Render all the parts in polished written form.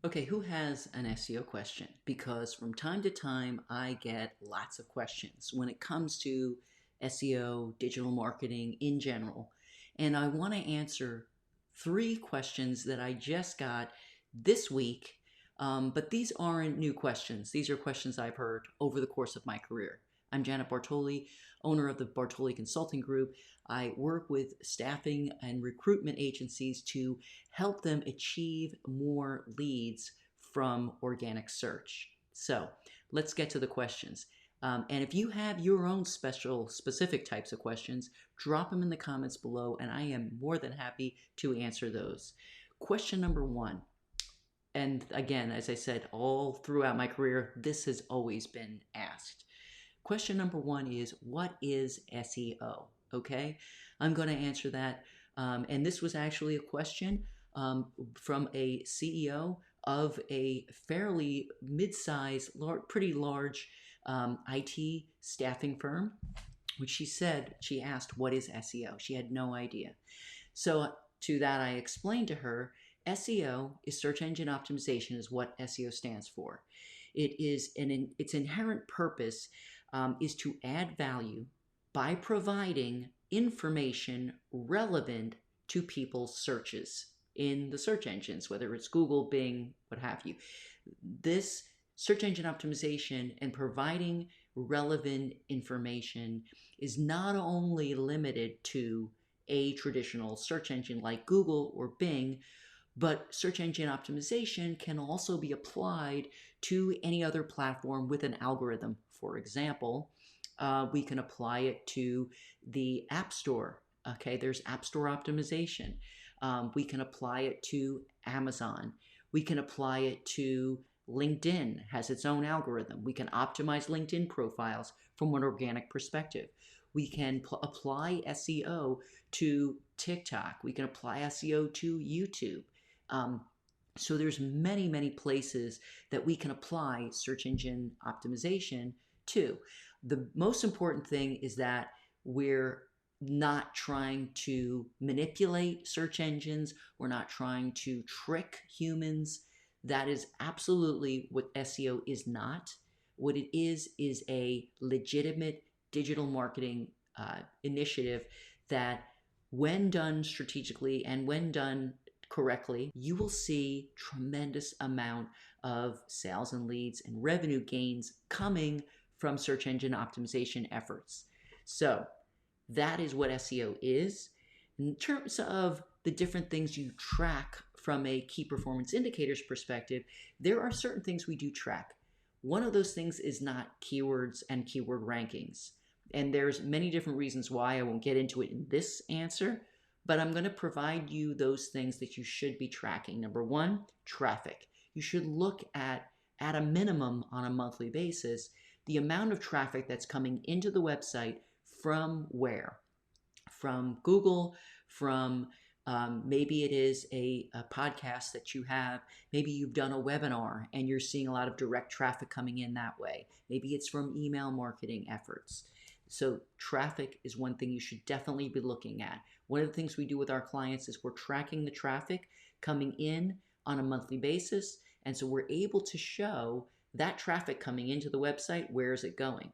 Okay, who has an SEO question? Because from time to time, I get lots of questions when it comes to SEO, digital marketing in general. And I want to answer three questions that I just got this week. But these aren't new questions. These are questions I've heard over the course of my career. I'm Janet Bartoli, owner of the Bartoli Consulting Group. I work with staffing and recruitment agencies to help them achieve more leads from organic search. So let's get to the questions. And if you have your own specific types of questions, drop them in the comments below, and I am more than happy to answer those. Question number one, and again, as I said, all throughout my career, this has always been asked. Question number one is, what is SEO? Okay, I'm going to answer that. And this was actually a question from a CEO of a fairly mid-sized, pretty large IT staffing firm, which she asked, what is SEO? She had no idea. So to that, I explained to her, SEO is search engine optimization, is what SEO stands for. Its inherent purpose is to add value by providing information relevant to people's searches in the search engines, whether it's Google, Bing, what have you. This search engine optimization and providing relevant information is not only limited to a traditional search engine like Google or Bing, but search engine optimization can also be applied to any other platform with an algorithm. For example, we can apply it to the App Store. Okay, there's App Store optimization. We can apply it to Amazon. We can apply it to LinkedIn, has its own algorithm. We can optimize LinkedIn profiles from an organic perspective. We can apply SEO to TikTok. We can apply SEO to YouTube. So there's many places that we can apply search engine optimization to. The most important thing is that we're not trying to manipulate search engines. We're not trying to trick humans. That is absolutely what SEO is not. What it is a legitimate digital marketing initiative that, when done strategically and when done correctly, you will see tremendous amount of sales and leads and revenue gains coming from search engine optimization efforts. So that is what SEO is. In terms of the different things you track from a key performance indicators perspective, there are certain things we do track. One of those things is not keywords and keyword rankings. And there's many different reasons why. I won't get into it in this answer, but I'm going to provide you those things that you should be tracking. Number one, traffic. You should look at a minimum on a monthly basis, the amount of traffic that's coming into the website from where? From Google, from maybe it is a podcast that you have. Maybe you've done a webinar and you're seeing a lot of direct traffic coming in that way. Maybe it's from email marketing efforts. So traffic is one thing you should definitely be looking at. One of the things we do with our clients is we're tracking the traffic coming in on a monthly basis. And so we're able to show that traffic coming into the website, where is it going?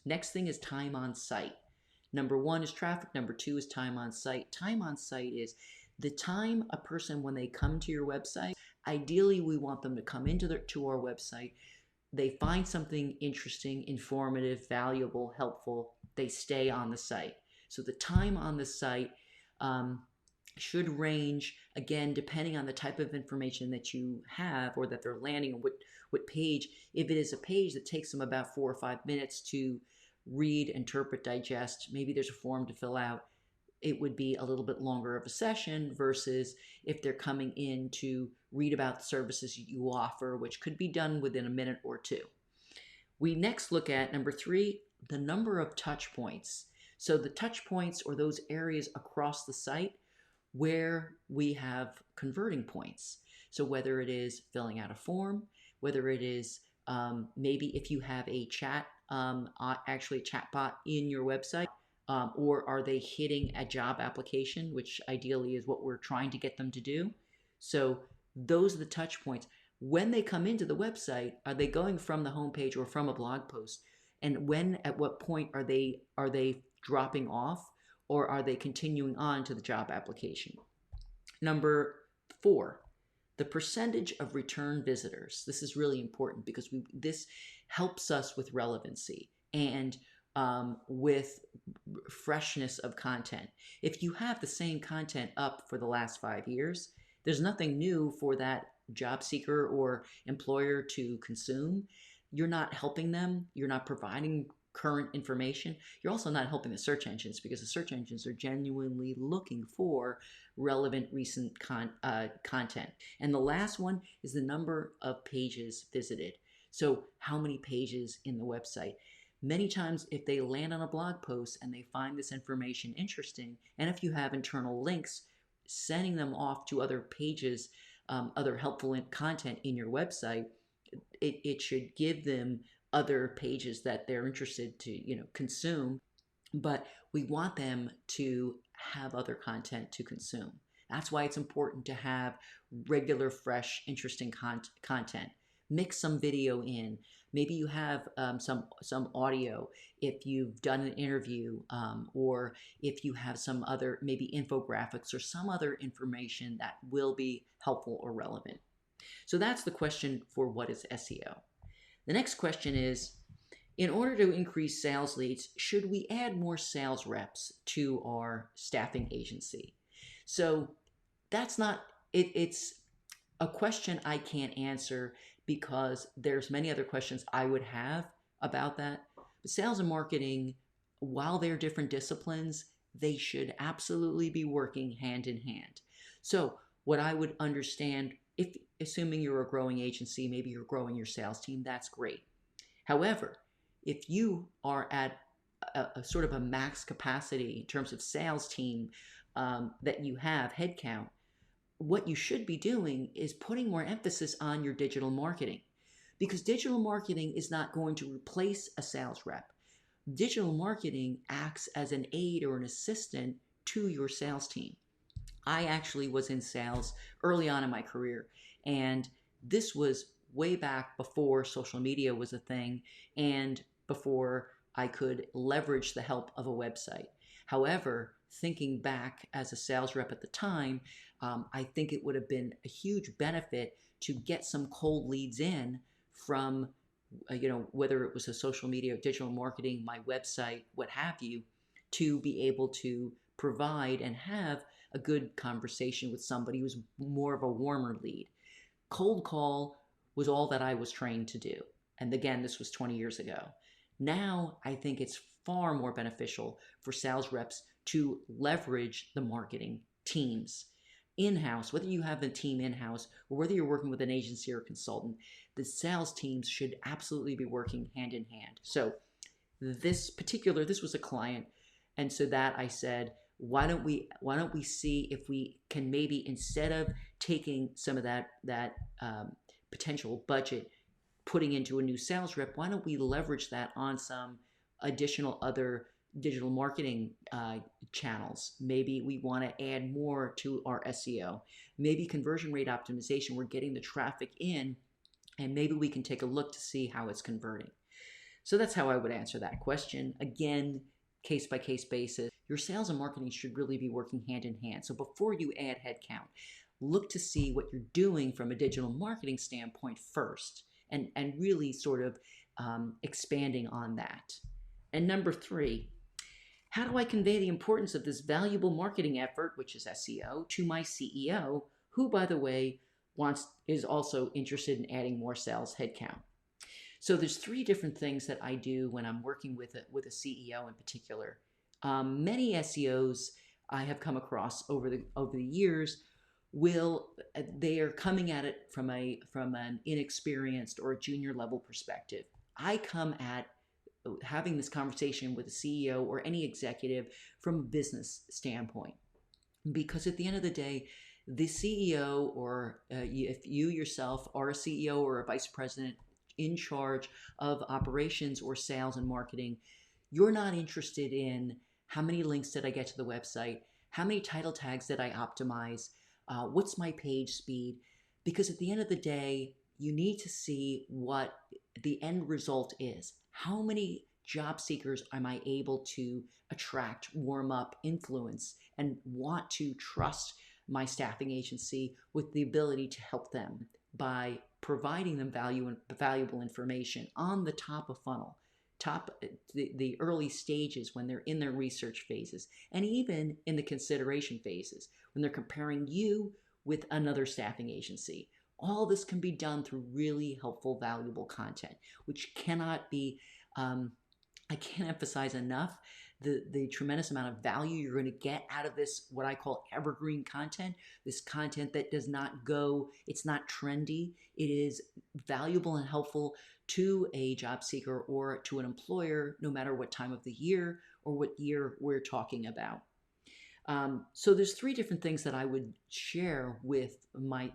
Next thing is time on site. Number one is traffic. Number two is time on site. Time on site is the time a person, when they come to your website, ideally we want them to come to our website. They find something interesting, informative, valuable, helpful. They stay on the site. So the time on the site should range, again, depending on the type of information that you have or that they're landing on, what page. If it is a page that takes them about 4 or 5 minutes to read, interpret, digest, maybe there's a form to fill out, it would be a little bit longer of a session versus if they're coming in to read about the services you offer, which could be done within a minute or two. We next look at number three, the number of touch points. So the touch points, or those areas across the site where we have converting points. So whether it is filling out a form, whether it is maybe if you have a actually a chatbot in your website, or are they hitting a job application, which ideally is what we're trying to get them to do. So those are the touch points. When they come into the website, are they going from the homepage or from a blog post? And at what point are they dropping off, or are they continuing on to the job application? Number 4, the percentage of return visitors. This is really important because this helps us with relevancy and with freshness of content. If you have the same content up for the last 5 years, there's nothing new for that job seeker or employer to consume. You're not helping them. You're not providing current information. You're also not helping the search engines, because the search engines are genuinely looking for relevant recent content. And the last one is the number of pages visited. So how many pages in the website? Many times, if they land on a blog post and they find this information interesting, and if you have internal links, sending them off to other pages, other helpful content in your website, it should give them other pages that they're interested to consume. But we want them to have other content to consume. That's why it's important to have regular, fresh, interesting content. Mix some video in. Maybe you have some audio if you've done an interview, or if you have some other, maybe infographics or some other information that will be helpful or relevant. So that's the question for what is SEO. The next question is, in order to increase sales leads, should we add more sales reps to our staffing agency? So that's not, it's a question I can't answer, because there's many other questions I would have about that. But sales and marketing, while they're different disciplines, they should absolutely be working hand in hand. So what I would understand, if assuming you're a growing agency, maybe you're growing your sales team, that's great. However, if you are at a sort of a max capacity in terms of sales team that you have, headcount, what you should be doing is putting more emphasis on your digital marketing, because digital marketing is not going to replace a sales rep. Digital marketing acts as an aid or an assistant to your sales team. I actually was in sales early on in my career, and this was way back before social media was a thing and before I could leverage the help of a website. However, thinking back as a sales rep at the time, I think it would have been a huge benefit to get some cold leads in from, whether it was a social media, digital marketing, my website, what have you, to be able to provide and have a good conversation with somebody who's more of a warmer lead. Cold call was all that I was trained to do. And again, this was 20 years ago. Now, I think it's far more beneficial for sales reps to leverage the marketing teams in-house. Whether you have a team in-house or whether you're working with an agency or a consultant, the sales teams should absolutely be working hand in hand. So this was a client, and so that I said, why don't we see if we can, maybe instead of taking some of that potential budget, putting into a new sales rep, why don't we leverage that on some additional other digital marketing channels? Maybe we want to add more to our SEO. Maybe conversion rate optimization, we're getting the traffic in, and maybe we can take a look to see how it's converting. So that's how I would answer that question. Again, case-by-case basis. Your sales and marketing should really be working hand in hand. So before you add headcount, look to see what you're doing from a digital marketing standpoint first, and really sort of expanding on that. And number 3, how do I convey the importance of this valuable marketing effort, which is SEO, to my CEO, who, by the way, is also interested in adding more sales headcount? So there's 3 different things that I do when I'm working with a CEO in particular. Many SEOs I have come across over the years they are coming at it from an inexperienced or a junior level perspective. I come at having this conversation with a CEO or any executive from a business standpoint, because at the end of the day, the CEO, or if you yourself are a CEO or a vice president in charge of operations or sales and marketing, you're not interested in how many links did I get to the website, how many title tags did I optimize, what's my page speed, because at the end of the day, you need to see what the end result is. How many job seekers am I able to attract, warm up, influence, and want to trust my staffing agency with the ability to help them by providing them valuable information on the top of funnel, the early stages when they're in their research phases, and even in the consideration phases when they're comparing you with another staffing agency. All this can be done through really helpful, valuable content, which cannot be, I can't emphasize enough the tremendous amount of value you're going to get out of this, what I call evergreen content, this content that does not go, it's not trendy. It is valuable and helpful to a job seeker or to an employer, no matter what time of the year or what year we're talking about. So there's three different things that I would share with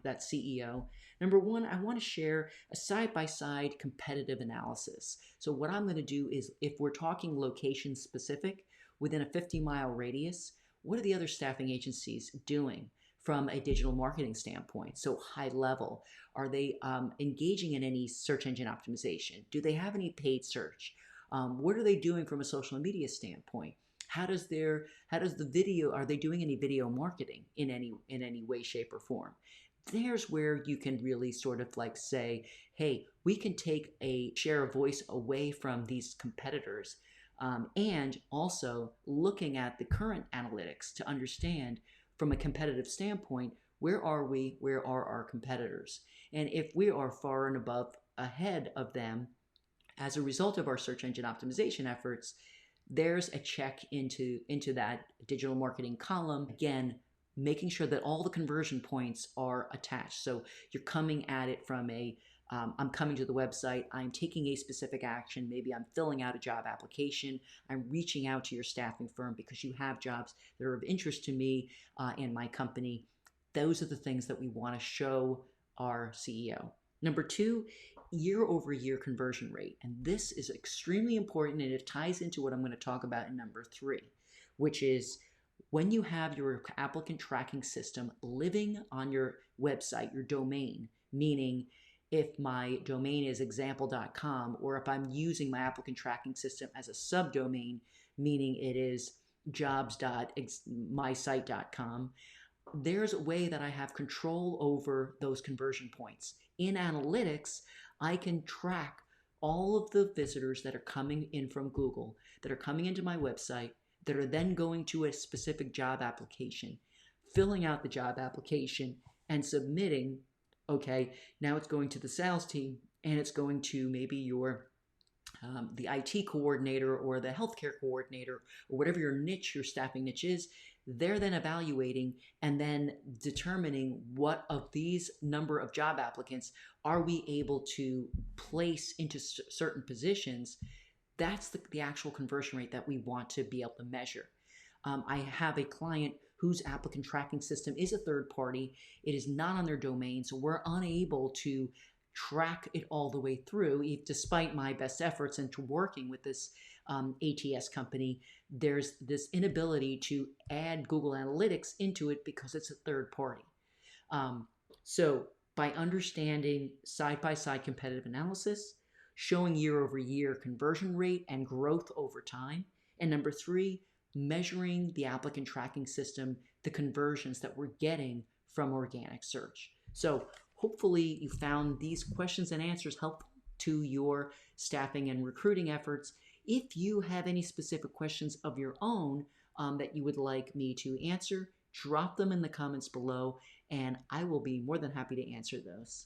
that CEO. Number one, I want to share a side-by-side competitive analysis. So what I'm going to do is, if we're talking location specific, within a 50-mile radius, what are the other staffing agencies doing from a digital marketing standpoint? So high level, are they engaging in any search engine optimization? Do they have any paid search? What are they doing from a social media standpoint? How does the video, are they doing any video marketing in any way, shape, or form? There's where you can really sort of like say, hey, we can take a share of voice away from these competitors, and also looking at the current analytics to understand from a competitive standpoint, where are we, where are our competitors? And if we are far and above ahead of them as a result of our search engine optimization efforts, there's a check into that digital marketing column. Again, making sure that all the conversion points are attached. So you're coming at it from I'm coming to the website, I'm taking a specific action, maybe I'm filling out a job application, I'm reaching out to your staffing firm because you have jobs that are of interest to me and my company. Those are the things that we want to show our CEO. Number two, year-over-year conversion rate. And this is extremely important, and it ties into what I'm going to talk about in number three, which is when you have your applicant tracking system living on your website, your domain, meaning if my domain is example.com, or if I'm using my applicant tracking system as a subdomain, meaning it is jobs.mysite.com, there's a way that I have control over those conversion points. In analytics, I can track all of the visitors that are coming in from Google, that are coming into my website, that are then going to a specific job application, filling out the job application and submitting. Okay, now it's going to the sales team, and it's going to maybe your the IT coordinator or the healthcare coordinator, or whatever your niche, your staffing niche is. They're then evaluating and then determining what of these number of job applicants are we able to place into certain positions. That's the actual conversion rate that we want to be able to measure. I have a client whose applicant tracking system is a third party. It is not on their domain, so we're unable to track it all the way through. Despite my best efforts into working with this ATS company, there's this inability to add Google Analytics into it because it's a third party. So by understanding side-by-side competitive analysis, showing year-over-year conversion rate and growth over time, and number three, measuring the applicant tracking system, the conversions that we're getting from organic search. So hopefully you found these questions and answers helpful to your staffing and recruiting efforts. If you have any specific questions of your own that you would like me to answer, drop them in the comments below, and I will be more than happy to answer those.